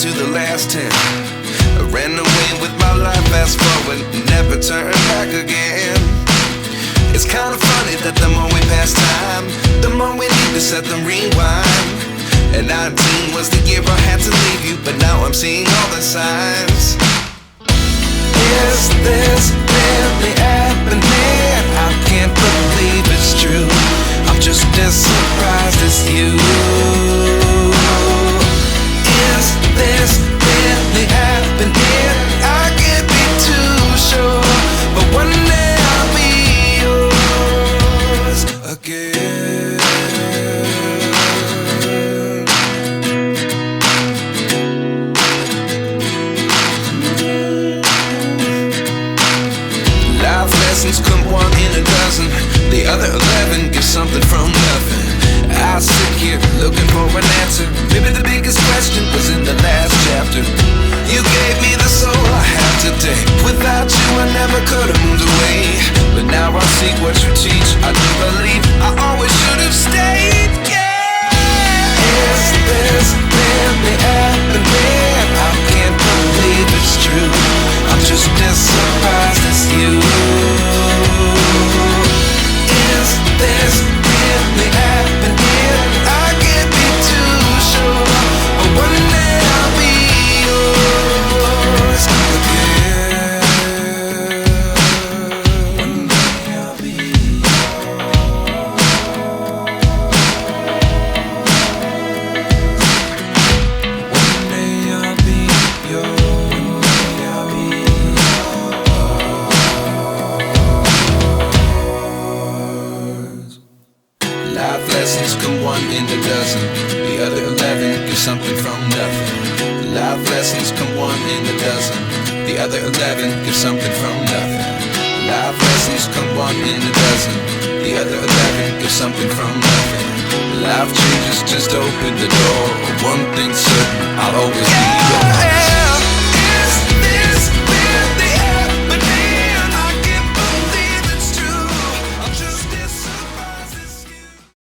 to the last 10. I ran away with my life, fast forward, never turn back again. It's kinda funny that the more we pass time, the more we need to set them rewind. And 19 was the year I had to leave you, but now I'm seeing all the signs. Is this really happening? I can't believe it's true. I'm just as surprised as you. Is this really happening? I can't be too sure, but one day I'll be yours again. Life lessons come one in a dozen. The other 11 give something from nothing. I sit here looking for an answer. Maybe the biggest question was in the last chapter. You gave me the soul I have today. Without you I never could have moved away. But now I see what you teach. I do believe I always should have stayed. Yeah. Is this really happening? I can't believe it's true. I'm just as surprised as you. Is this really happening? I can't be too sure, but one day I'll be yours again. One day I'll be yours. One day I'll be yours. One day I'll be yours. Life lessons come one in a dozen. The other 11 give something from nothing. Life lessons come one in a dozen. The other 11 give something from nothing. Life lessons come one in a dozen. The other 11 give something from nothing. Life changes just open the door. One thing's certain, I'll always be